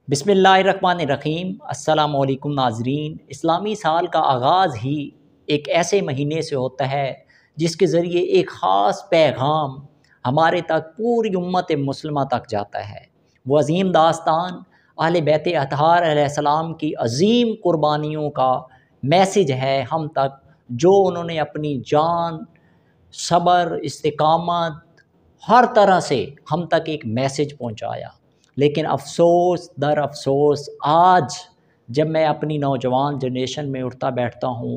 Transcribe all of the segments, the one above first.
बिस्मिल्लाहिर्रहमानिर्रहीम। अस्सलामु अलैकुम नाज़रीन। इस्लामी साल का आगाज़ ही एक ऐसे महीने से होता है जिसके ज़रिए एक ख़ास पैगाम हमारे तक पूरी उम्मत मुस्लिमा तक जाता है। वो अज़ीम दास्तान अहले बैत अतहार अलैहिस्सलाम की अज़ीम कुर्बानियों का मैसेज है हम तक, जो उन्होंने अपनी जान, सब्र, इस्तिक़ामत हर तरह से हम तक एक मैसेज पहुंचाया। लेकिन अफ़सोस दर अफ़सोस आज जब मैं अपनी नौजवान जनरेशन में उठता बैठता हूँ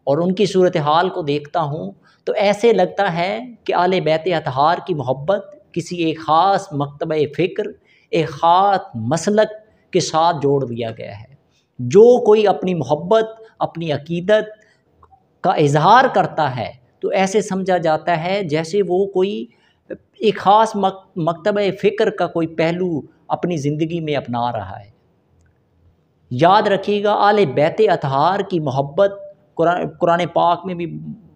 और उनकी सूरत हाल को देखता हूँ तो ऐसे लगता है कि आले बैत अतहार की मोहब्बत किसी एक ख़ास मकतब फ़िक्र, एक ख़ास मसलक के साथ जोड़ दिया गया है। जो कोई अपनी मोहब्बत, अपनी अक़ीदत का इज़हार करता है तो ऐसे समझा जाता है जैसे वो कोई एक ख़ास मकतब फ़िक्र का कोई पहलू अपनी ज़िंदगी में अपना रहा है। याद रखिएगा, आले बैत अतहार की मोहब्बत कुरान पाक में भी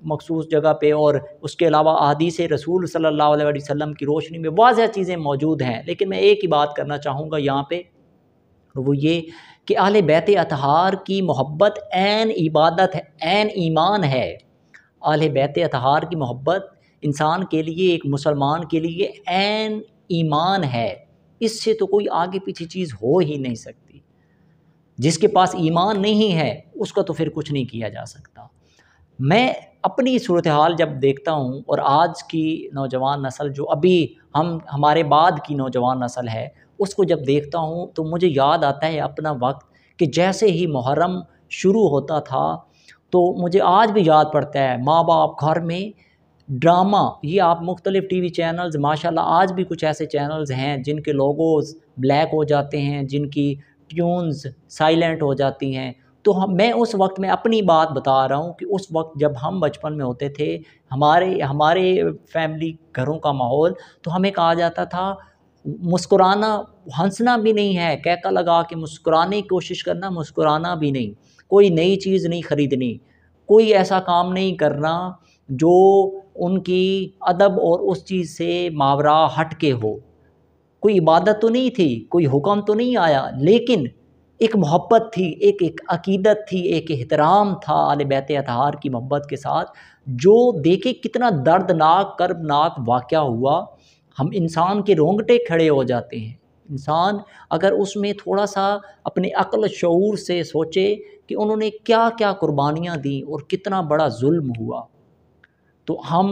मखसूस जगह पे और उसके अलावा अहादीस रसूल सल्लल्लाहु अलैहि वसल्लम की रोशनी में वाज़ह चीज़ें मौजूद हैं। लेकिन मैं एक ही बात करना चाहूँगा यहाँ पे, वो ये कि अहले बैत अतहार की मोहब्बत ऐन इबादत है, ऐन ईमान है। अहले बैत अतहार की मोहब्बत इंसान के लिए, एक मुसलमान के लिए ऐन ईमान है। इससे तो कोई आगे पीछे चीज़ हो ही नहीं सकती। जिसके पास ईमान नहीं है उसका तो फिर कुछ नहीं किया जा सकता। मैं अपनी सूरत हाल जब देखता हूँ और आज की नौजवान नस्ल जो अभी हमारे बाद की नौजवान नस्ल है उसको जब देखता हूँ तो मुझे याद आता है अपना वक्त कि जैसे ही मुहर्रम शुरू होता था तो मुझे आज भी याद पड़ता है, माँ बाप घर में ड्रामा, ये आप मुख्तलिफ़ टीवी चैनल्स माशाल्लाह आज भी कुछ ऐसे चैनल्स हैं जिनके लोगोज़ ब्लैक हो जाते हैं, जिनकी ट्यून्स साइलेंट हो जाती हैं। तो मैं उस वक्त में अपनी बात बता रहा हूँ कि उस वक्त जब हम बचपन में होते थे, हमारे हमारे फैमिली घरों का माहौल, तो हमें कहा जाता था मुस्कुराना, हंसना भी नहीं है, कहका लगा के मुस्कुराने की कोशिश करना, मुस्कुराना भी नहीं, कोई नई चीज़ नहीं ख़रीदनी, कोई ऐसा काम नहीं करना जो उनकी अदब और उस चीज़ से मावरा हट के हो। कोई इबादत तो नहीं थी, कोई हुक्म तो नहीं आया, लेकिन एक मोहब्बत थी, एक अक़ीदत थी, एक एहतराम था अहले बैत अतहार की मोहब्बत के साथ। जो देखे कितना दर्दनाक, कर्बनाक वाक़या हुआ, हम इंसान के रोंगटे खड़े हो जाते हैं। इंसान अगर उसमें थोड़ा-सा अपने अक्ल शऊर से सोचे कि उन्होंने क्या-क्या कुर्बानियाँ दी और कितना बड़ा ज़ुल्म हुआ, तो हम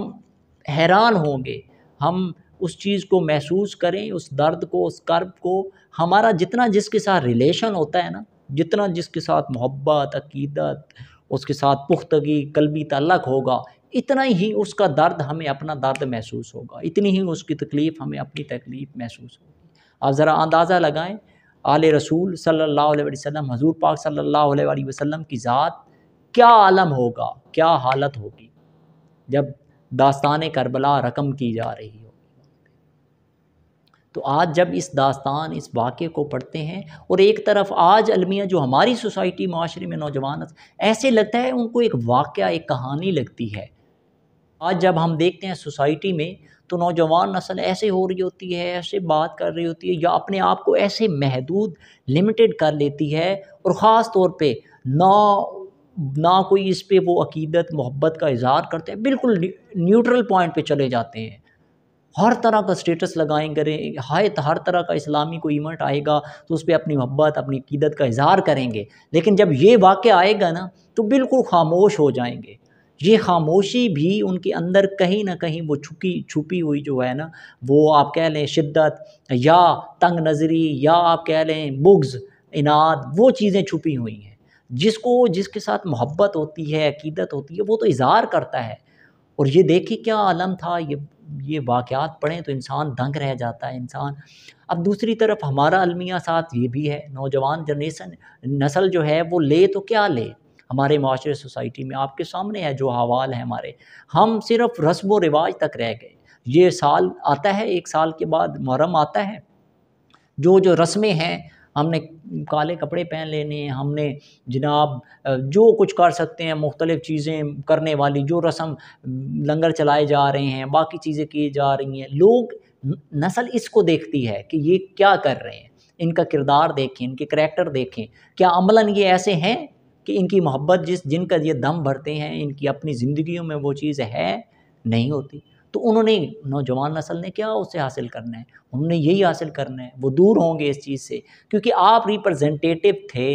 हैरान होंगे। हम उस चीज़ को महसूस करें, उस दर्द को, उस कर्ब को। हमारा जितना जिसके साथ रिलेशन होता है ना, जितना जिसके साथ मोहब्बत, अक़ीदत, उसके साथ पुख्तगी, क़ल्बी ताल्लुक़ होगा, इतना ही उसका दर्द हमें अपना दर्द महसूस होगा, इतनी ही उसकी तकलीफ़ हमें अपनी तकलीफ़ महसूस होगी। आप ज़रा अंदाज़ा लगाएँ, आले रसूल सल्लल्लाहु अलैहि वसल्लम, हज़ूर पाक सल्लल्लाहु अलैहि वसल्लम की ज़ात क्या आलम होगा, क्या हालत होगी जब दास्तान करबला रक़म की जा रही हो। तो आज जब इस दास्तान, इस वाक़े को पढ़ते हैं और एक तरफ आज अलमिया जो हमारी सोसाइटी माशरे में नौजवान, ऐसे लगता है उनको एक वाक़या, एक कहानी लगती है। आज जब हम देखते हैं सोसाइटी में तो नौजवान नस्ल ऐसे हो रही होती है, ऐसे बात कर रही होती है या अपने आप को ऐसे महदूद, लिमिटेड कर लेती है और ख़ास तौर पे ना कोई इस पे वो अक़ीदत, मोहब्बत का इज़हार करते हैं, बिल्कुल न्यूट्रल पॉइंट पे चले जाते हैं। हर तरह का स्टेटस लगाएँगे, हर तरह का इस्लामी कोई इवेंट आएगा तो उस पे अपनी मोहब्बत, अपनी अक़ीदत का इज़हार करेंगे। लेकिन जब ये वाक़या आएगा ना तो बिल्कुल ख़ामोश हो जाएँगे। ये ख़ामोशी भी उनके अंदर कहीं न कहीं वो छुपी हुई जो है ना, वो आप कह लें शिद्दत या तंग नज़री या आप कह लें बुग़्ज़, इनाद, वो चीज़ें छुपी हुई हैं। जिसके साथ मोहब्बत होती है, अक़ीदत होती है, वो तो इज़हार करता है। और ये देखिए क्या आलम था, ये वाक़यात पढ़ें तो इंसान दंग रह जाता है इंसान। अब दूसरी तरफ हमारा अलमिया साथ ये भी है, नौजवान जनरेशन नस्ल जो है वो ले तो क्या ले, हमारे माशरे सोसाइटी में आपके सामने है जो अहवाल है हमारे। हम सिर्फ़ रस्म व रिवाज तक रह गए। ये साल आता है, 1 साल के बाद मुहर्रम आता है, जो रस्में हैं, हमने काले कपड़े पहन लेने हैं, हमने जनाब जो कुछ कर सकते हैं मुख्तलिफ़ चीज़ें करने वाली, जो रस्म लंगर चलाए जा रहे हैं, बाकी चीज़ें की जा रही हैं। लोग नस्ल इसको देखती है कि ये क्या कर रहे हैं। इनका किरदार देखें, इनके करैक्टर देखें, क्या अमलन ये ऐसे हैं कि इनकी मोहब्बत जिनका ये दम भरते हैं, इनकी अपनी ज़िंदगियों में वो चीज़ है? नहीं होती। तो उन्होंने, नौजवान नस्ल ने क्या उससे हासिल करना है? उन्होंने यही हासिल करना है, वो दूर होंगे इस चीज़ से, क्योंकि आप रिप्रेजेंटेटिव थे।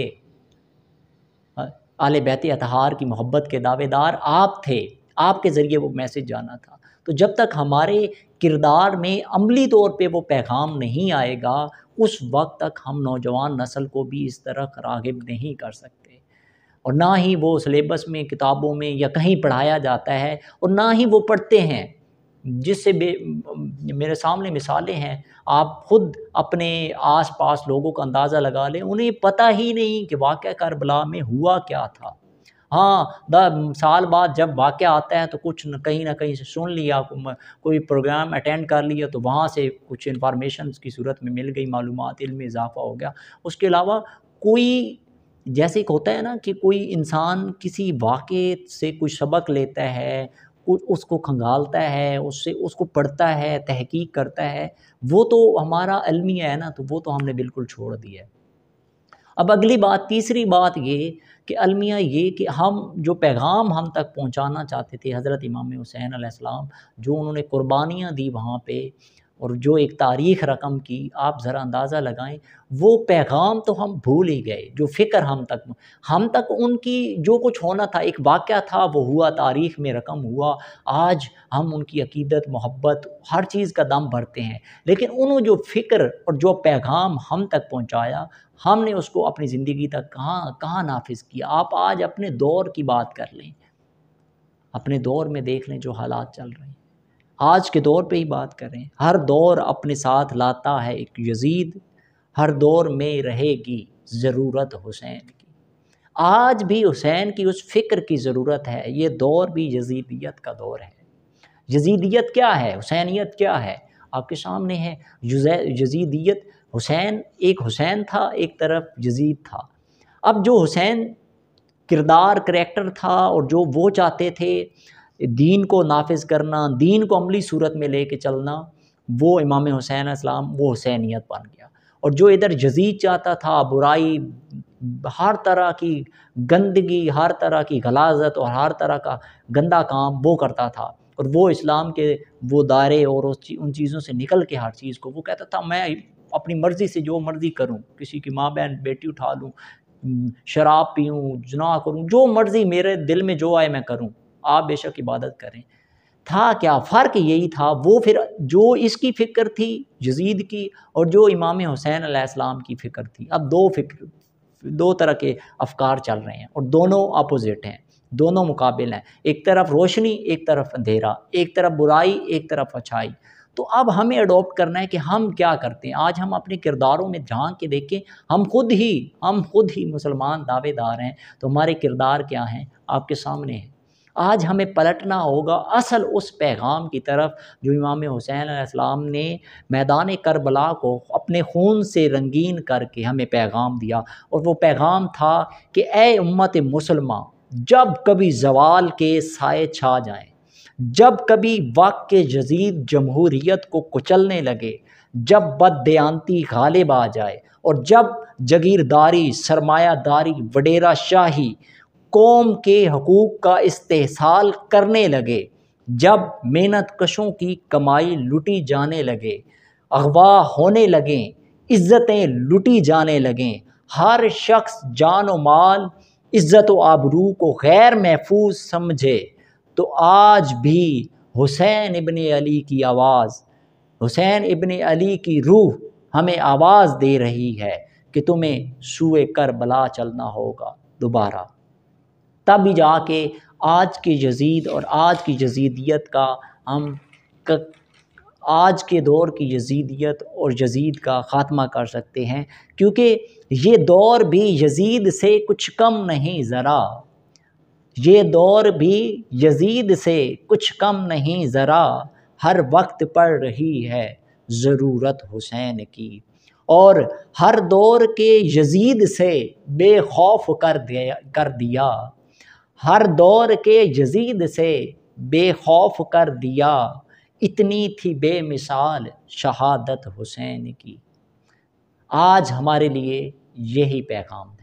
आले बैत अतहार की मोहब्बत के दावेदार आप थे, आपके ज़रिए वो मैसेज जाना था। तो जब तक हमारे किरदार में अमली तौर पे वो पैगाम नहीं आएगा, उस वक्त तक हम नौजवान नस्ल को भी इस तरह राग़िब नहीं कर सकते। और ना ही वो सिलेबस में, किताबों में या कहीं पढ़ाया जाता है, और ना ही वो पढ़ते हैं। जिससे मेरे सामने मिसालें हैं, आप ख़ुद अपने आस-पास लोगों का अंदाज़ा लगा लें, उन्हें पता ही नहीं कि वाक़या करबला में हुआ क्या था। हाँ, साल बाद जब वाक़या आता है तो कुछ न कहीं से सुन लिया, कोई प्रोग्राम अटेंड कर लिया, तो वहाँ से कुछ इन्फॉर्मेशन की सूरत में मिल गई, मालूमात, इल्म में इज़ाफ़ा हो गया। उसके अलावा कोई, जैसे एक होता है ना कि कोई इंसान किसी वाक़े से कुछ सबक लेता है, उसको खंगालता है, उससे उसको पढ़ता है, तहकीक करता है, वो तो हमारा अलमिया है ना, तो वो तो हमने बिल्कुल छोड़ दिया है। अब अगली बात, तीसरी बात ये कि अलमिया ये कि हम जो पैगाम हम तक पहुँचाना चाहते थे, हज़रत इमाम हुसैन अलैहिस्सलाम, जो उन्होंने कुर्बानियाँ दी वहाँ पे, और जो एक तारीख़ रकम की, आप ज़रा अंदाज़ा लगाएँ, वो पैगाम तो हम भूल ही गए। जो फ़िक्र हम तक उनकी जो कुछ होना था, एक वाक़या था, वो हुआ, तारीख़ में रकम हुआ। आज हम उनकी अक़ीदत, मोहब्बत, हर चीज़ का दम भरते हैं, लेकिन उन्होंने जो फ़िक्र और जो पैगाम हम तक पहुँचाया, हमने उसको अपनी ज़िंदगी तक कहाँ नाफ़िज़ किया। आप आज अपने दौर की बात कर लें, अपने दौर में देख लें जो हालात चल रहे हैं। आज के दौर पे ही बात करें, हर दौर अपने साथ लाता है एक यज़ीद, हर दौर में रहेगी ज़रूरत हुसैन की। आज भी हुसैन की उस फ़िक्र की ज़रूरत है, ये दौर भी यज़ीदियत का दौर है। यज़ीदियत क्या है? हुसैनियत क्या है? आपके सामने है। यज़ीदियत, हुसैन, एक हुसैन था, एक तरफ यज़ीद था। अब जो हुसैन किरदार, करैक्टर था, और जो वो चाहते थे दीन को नाफिज़ करना, दीन को अमली सूरत में लेके चलना, वो इमाम हुसैन अलैहिस्सलाम, वो हुसैनियत बन गया। और जो इधर यज़ीद चाहता था बुराई, हर तरह की गंदगी, हर तरह की गलाज़त और हर तरह का गंदा काम वो करता था, और वो इस्लाम के वो दायरे और उन चीज़ों से निकल के हर चीज़ को वो कहता था, मैं अपनी मर्ज़ी से जो मर्ज़ी करूँ, किसी की माँ बहन बेटी उठा लूँ, शराब पीऊँ, ज़िना करूँ, जो मर्ज़ी मेरे दिल में जो आए मैं करूँ, आप बेशक इबादत करें। था क्या फ़र्क यही था, वो फिर जो इसकी फ़िक्र थी यज़ीद की, और जो इमाम हुसैन अलैहिस्सलाम की फ़िक्र थी। अब दो तरह के अफ़कार चल रहे हैं, और दोनों अपोज़िट हैं, दोनों मुकाबिल हैं। एक तरफ रोशनी, एक तरफ अंधेरा, एक तरफ बुराई, एक तरफ अच्छाई। तो अब हमें अडॉप्ट करना है कि हम क्या करते हैं। आज हम अपने किरदारों में झाँक के देखें, हम खुद ही मुसलमान दावेदार हैं, तो हमारे किरदार क्या हैं, आपके सामने हैं। आज हमें पलटना होगा असल उस पैगाम की तरफ जो इमाम हुसैन अलैहिस्सलाम ने मैदान करबला को अपने खून से रंगीन करके हमें पैगाम दिया, और वो पैगाम था कि ए उम्मत मुसलमा, जब कभी ज़वाल के साए छा जाएं, जब कभी वक्त के यज़ीद जमहूरियत को कुचलने लगे, जब बददियानती गालिब आ जाए, और जब जगीरदारी, सरमायादारी, वडेरा शाही कौम के हकूक़ का इस्तेहसाल करने लगे, जब मेहनत कशों की कमाई लुटी जाने लगे, अगवा होने लगें, इज़्ज़तें लुटी जाने लगें, हर शख्स जान व माल, इज़्ज़त व आबरू को गैर महफूज समझे, तो आज भी हुसैन इब्ने अली की आवाज़, हुसैन इब्ने अली की रूह हमें आवाज़ दे रही है कि तुम्हें सूए करबला चलना होगा दोबारा। तब जाके आज के यज़ीद और आज की यज़ीदियत का हम आज के दौर की यज़ीदियत और यज़ीद का ख़ात्मा कर सकते हैं, क्योंकि ये दौर भी यज़ीद से कुछ कम नहीं ज़रा, ये दौर भी यज़ीद से कुछ कम नहीं ज़रा, हर वक्त पड़ रही है ज़रूरत हुसैन की, और हर दौर के यज़ीद से बेखौफ कर दिया, हर दौर के यज़ीद से बेखौफ कर दिया, इतनी थी बेमिसाल शहादत हुसैन की। आज हमारे लिए यही पैगाम।